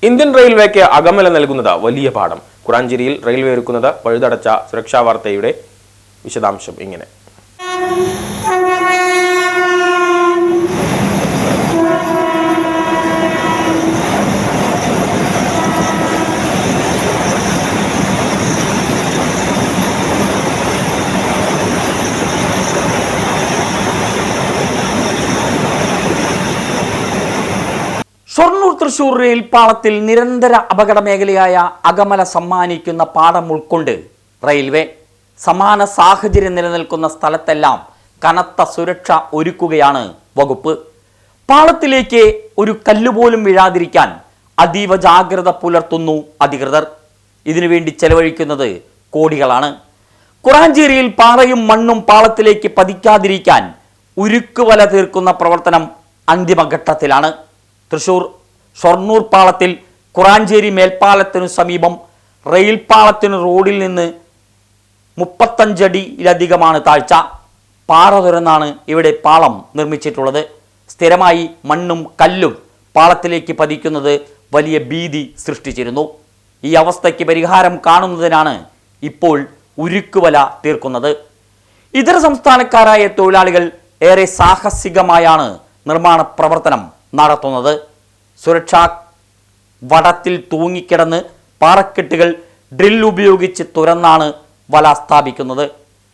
Indian റെയിൽവേക്ക് Akamala നൽകുന്നത് വലിയ പാഠം. കുറാഞ്ചേരിയിൽ റെയിൽവേ ഒരുക്കുന്നത് പഴുതടച്ച സുരക്ഷാ വാർത്തയുടെ വിശദാംശം ഇങ്ങനെ. ഷൊർണൂർ തൃശൂർ റെയിൽ പാളത്തിൽ നിരന്തര അപകട മേഖലയായ അകമല സമ്മാനിക്കുന്ന പാഠം ഉൾക്കൊണ്ട് റെയിൽവേ സമാന സാഹചര്യം നിലനിൽക്കുന്ന സ്ഥലത്തെല്ലാം കനത്ത സുരക്ഷ ഒരുക്കുകയാണ് വകുപ്പ്. പാളത്തിലേക്ക് ഒരു കല്ലുപോലും വീഴാതിരിക്കാൻ അതീവ ജാഗ്രത പുലർത്തുന്നു അധികൃതർ. ഇതിനുവേണ്ടി ചെലവഴിക്കുന്നത് കോടികളാണ്. കുറാഞ്ചേരിയിൽ പാറയും മണ്ണും പാളത്തിലേക്ക് പതിക്കാതിരിക്കാൻ ഉരുക്കുവല തീർക്കുന്ന പ്രവർത്തനം അന്തിമഘട്ടത്തിലാണ്. തൃശൂർ ഷൊർണൂർ പാളത്തിൽ കുറാഞ്ചേരി മേൽപ്പാലത്തിനു സമീപം റെയിൽ പാളത്തിന് റോഡിൽ നിന്ന് 35 അടിയിലധികമാണ് താഴ്ച. പാറ തുരന്നാണ് ഇവിടെ പാളം നിർമ്മിച്ചിട്ടുള്ളത്. സ്ഥിരമായി മണ്ണും കല്ലും പാളത്തിലേക്ക് പതിക്കുന്നത് വലിയ ഭീതി സൃഷ്ടിച്ചിരുന്നു. ഈ അവസ്ഥയ്ക്ക് പരിഹാരം കാണുന്നതിനാണ് ഇപ്പോൾ ഉരുക്കുവല തീർക്കുന്നത്. ഇതര സംസ്ഥാനക്കാരായ തൊഴിലാളികൾ ഏറെ സാഹസികമായാണ് നിർമ്മാണ പ്രവർത്തനം നടത്തുന്നത്. സുരക്ഷാ വടത്തിൽ തൂങ്ങിക്കിടന്ന് പാറക്കെട്ടുകൾ ഡ്രിൽ ഉപയോഗിച്ച് തുറന്നാണ് വല സ്ഥാപിക്കുന്നത്.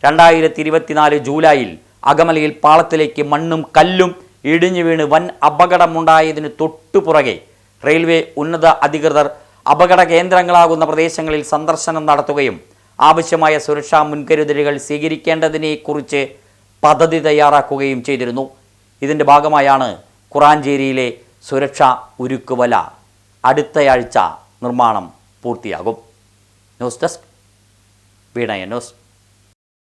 2024 ജൂലൈയിൽ അകമലയിൽ പാളത്തിലേക്ക് മണ്ണും കല്ലും ഇടിഞ്ഞു വീണ് വൻ അപകടമുണ്ടായതിന് തൊട്ടുപുറകെ റെയിൽവേ ഉന്നത അധികൃതർ അപകട കേന്ദ്രങ്ങളാകുന്ന പ്രദേശങ്ങളിൽ സന്ദർശനം നടത്തുകയും ആവശ്യമായ സുരക്ഷാ മുൻകരുതലുകൾ സ്വീകരിക്കേണ്ടതിനെക്കുറിച്ച് പദ്ധതി തയ്യാറാക്കുകയും ചെയ്തിരുന്നു. ഇതിൻ്റെ ഭാഗമായാണ് കുറാഞ്ചേരിയിലെ സുരക്ഷാ ഉരുക്കുവല അടുത്തയാഴ്ച നിർമ്മാണം പൂർത്തിയാകും. ന്യൂസ് ഡെസ്ക് വീണ ന്യൂസ്.